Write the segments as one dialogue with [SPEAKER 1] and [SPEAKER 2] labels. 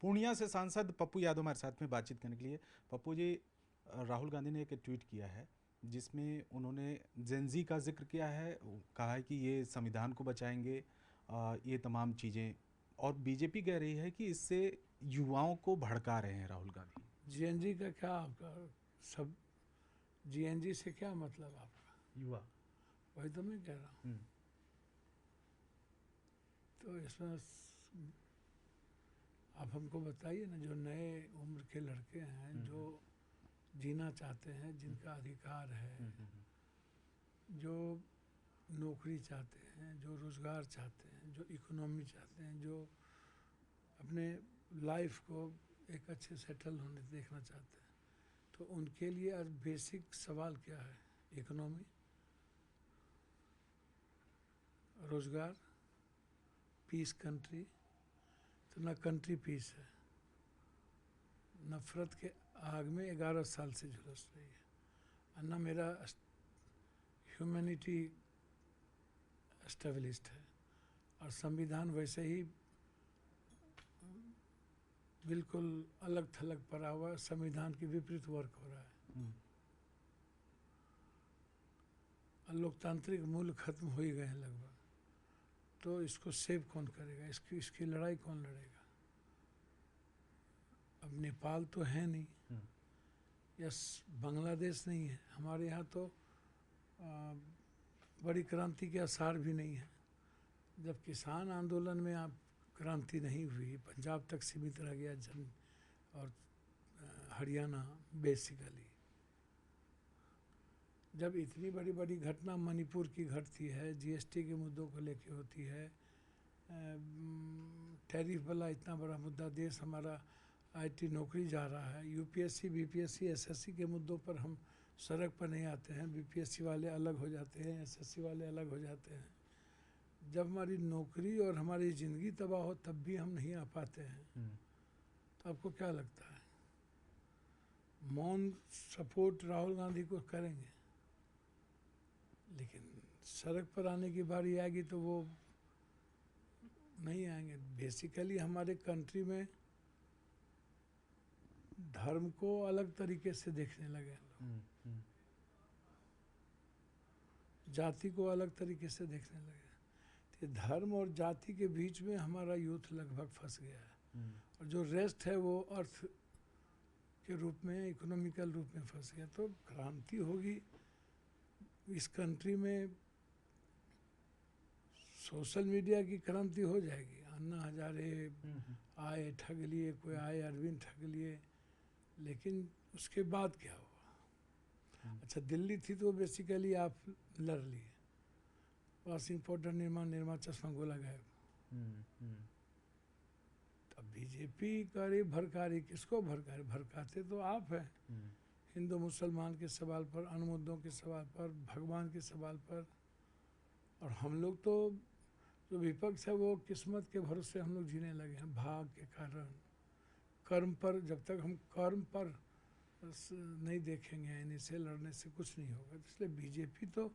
[SPEAKER 1] पूर्णिया से सांसद पप्पू यादव हमारे साथ में बातचीत करने के लिए। पप्पू जी, राहुल गांधी ने एक ट्वीट किया है जिसमें उन्होंने जेनजी का जिक्र किया है, कहा है कि ये संविधान को बचाएंगे, ये तमाम चीज़ें। और बीजेपी कह रही है कि इससे युवाओं को भड़का रहे हैं राहुल गांधी।
[SPEAKER 2] जीएनजी का क्या आपका सब, जीएनजी से क्या मतलब आपका?
[SPEAKER 1] युवा।
[SPEAKER 2] वही तो मैं कह रहा हूँ। तो इसमें आप हमको बताइए ना, जो नए उम्र के लड़के हैं, जो जीना चाहते हैं, जिनका अधिकार है, जो नौकरी चाहते हैं, जो रोज़गार चाहते हैं, जो इकोनॉमी चाहते हैं, जो अपने लाइफ को एक अच्छे सेटल होने देखना चाहते हैं, तो उनके लिए आज बेसिक सवाल क्या है? इकोनॉमी, रोज़गार, पीस कंट्री। तो ना कंट्री पीस है, नफ़रत के आग में 11 साल से झुलस रही है, और ना मेरा ह्यूमैनिटी एस्टेब्लिश्ड है, और संविधान वैसे ही बिल्कुल अलग थलग पड़ा हुआ है, संविधान के विपरीत वर्क हो रहा है, और लोकतांत्रिक मूल्य खत्म हो ही गए हैं लगभग। तो इसको सेव कौन करेगा? इसकी लड़ाई कौन लड़ेगा? अब नेपाल तो है नहीं, या बांग्लादेश नहीं है, हमारे यहाँ तो बड़ी क्रांति के आसार भी नहीं है। जब किसान आंदोलन में आप क्रांति नहीं हुई, पंजाब तक सीमित रह गया जन, और हरियाणा बेसिकली। जब इतनी बड़ी बड़ी घटना मणिपुर की घटती है, जीएसटी के मुद्दों को लेके होती है, टैरिफ वाला इतना बड़ा मुद्दा, देश हमारा आईटी नौकरी जा रहा है, यूपीएससी बीपीएससी एसएससी के मुद्दों पर हम सड़क पर नहीं आते हैं, बीपीएससी वाले अलग हो जाते हैं, एसएससी वाले अलग हो जाते हैं। जब हमारी नौकरी और हमारी ज़िंदगी तबाह हो तब भी हम नहीं आ पाते हैं। तो आपको क्या लगता है, मौन सपोर्ट राहुल गांधी को करेंगे, लेकिन सड़क पर आने की बारी आएगी तो वो नहीं आएंगे। बेसिकली हमारे कंट्री में धर्म को अलग तरीके से देखने लगे लोग, जाति को अलग तरीके से देखने लगे। तो धर्म और जाति के बीच में हमारा यूथ लगभग फंस गया है, और जो रेस्ट है वो अर्थ के रूप में, इकोनॉमिकल रूप में फंस गया। तो क्रांति होगी इस कंट्री में, सोशल मीडिया की क्रांति हो जाएगी। अन्ना हजारे आए ठग लिए, कोई आए अरविंद ठग लिए, लेकिन उसके बाद क्या हुआ? अच्छा, दिल्ली थी तो बेसिकली आप लड़ लिए, वॉशिंग पाउडर निर्मा चश्मा गोला गायब। अब बीजेपी करे भड़का रही, किसको भड़का रही? भड़काते तो आप हैं, हिंदू मुसलमान के सवाल पर, अन्य मुद्दों के सवाल पर, भगवान के सवाल पर। और हम लोग तो, जो विपक्ष है, वो किस्मत के भरोसे हम लोग जीने लगे हैं, भाग के कारण, कर्म पर। जब तक हम कर्म पर नहीं देखेंगे, इनसे लड़ने से कुछ नहीं होगा। इसलिए बीजेपी तो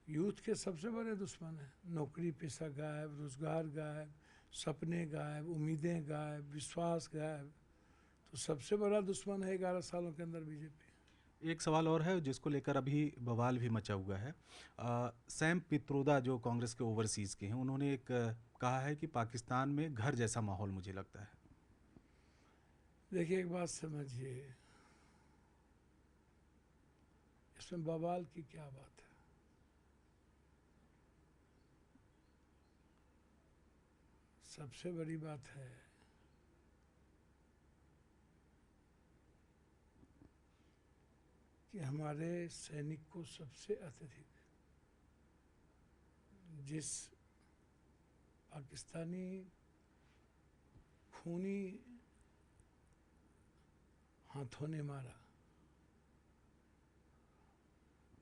[SPEAKER 2] यूथ के सबसे बड़े दुश्मन है। नौकरी पेशा गायब, रोजगार गायब, सपने गायब, उम्मीदें गायब, विश्वास गायब। तो सबसे बड़ा दुश्मन है 11 सालों के अंदर बीजेपी।
[SPEAKER 1] एक सवाल और है जिसको लेकर अभी बवाल भी मचा हुआ है। सैम पित्रोदा जो कांग्रेस के ओवरसीज़ के हैं, उन्होंने एक कहा है कि पाकिस्तान में घर जैसा माहौल मुझे लगता है।
[SPEAKER 2] देखिए, एक बात समझिए, इसमें बवाल की क्या बात है? सबसे बड़ी बात है कि हमारे सैनिक को सबसे अत्यधिक जिस पाकिस्तानी खूनी हाथों ने मारा,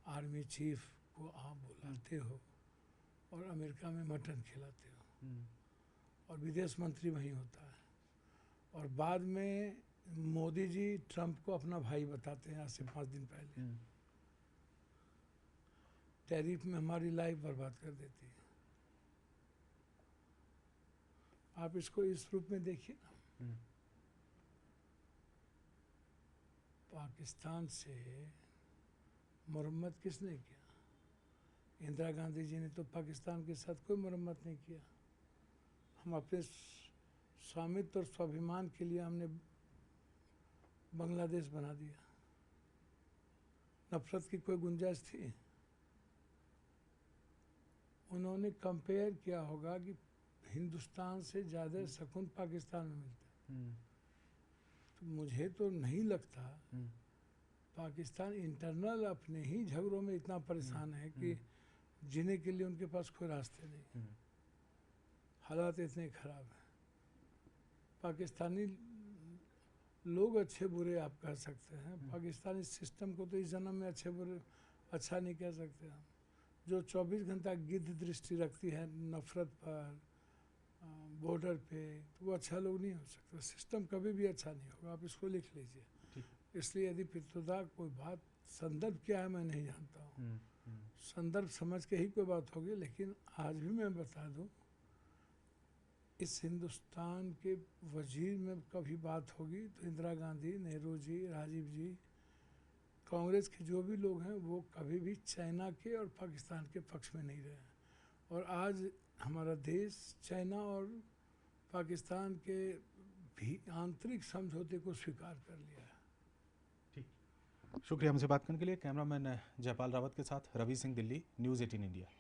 [SPEAKER 2] आर्मी चीफ को आप बुलाते हो और अमेरिका में मटन खिलाते हो, और विदेश मंत्री वहीं होता है, और बाद में मोदी जी ट्रंप को अपना भाई बताते हैं आज से 5 दिन पहले। टैरिफ में हमारी लाइफ बर्बाद कर देती है। आप इसको इस रूप में देखिए ना, पाकिस्तान से मरम्मत किसने किया? इंदिरा गांधी जी ने तो पाकिस्तान के साथ कोई मरम्मत नहीं किया। हम अपने स्वामित्व और स्वाभिमान के लिए हमने बांग्लादेश बना दिया। नफरत की कोई गुंजाइश थी? उन्होंने कंपेयर किया होगा कि हिंदुस्तान से ज़्यादा सुकून पाकिस्तान में मिलता है। तो मुझे तो नहीं लगता पाकिस्तान इंटरनल अपने ही झगड़ों में इतना परेशान है कि जीने के लिए उनके पास कोई रास्ते नहीं। हालात इतने ख़राब हैं। पाकिस्तानी लोग अच्छे बुरे आप कह सकते हैं, पाकिस्तानी सिस्टम को तो इस जन्म में अच्छे बुरे अच्छा नहीं कह सकते हम। जो 24 घंटा गिद्ध दृष्टि रखती है नफ़रत पर, बॉर्डर पे, तो वो अच्छा लोग नहीं हो सकता। सिस्टम कभी भी अच्छा नहीं होगा, आप इसको लिख लीजिए। इसलिए यदि पितृदा कोई बात, संदर्भ क्या है मैं नहीं जानता हूँ, संदर्भ समझ के ही कोई बात होगी। लेकिन आज भी मैं बता दूँ, इस हिंदुस्तान के वजीर में कभी बात होगी तो इंदिरा गांधी, नेहरू जी, राजीव जी, कांग्रेस के जो भी लोग हैं वो कभी भी चाइना के और पाकिस्तान के पक्ष में नहीं रहे। और आज हमारा देश चाइना और पाकिस्तान के भी आंतरिक समझौते को स्वीकार कर लिया है।
[SPEAKER 1] ठीक, शुक्रिया हमसे बात करने के लिए। कैमरामैन जयपाल रावत के साथ रवि सिंह, दिल्ली, न्यूज़ 18 इंडिया।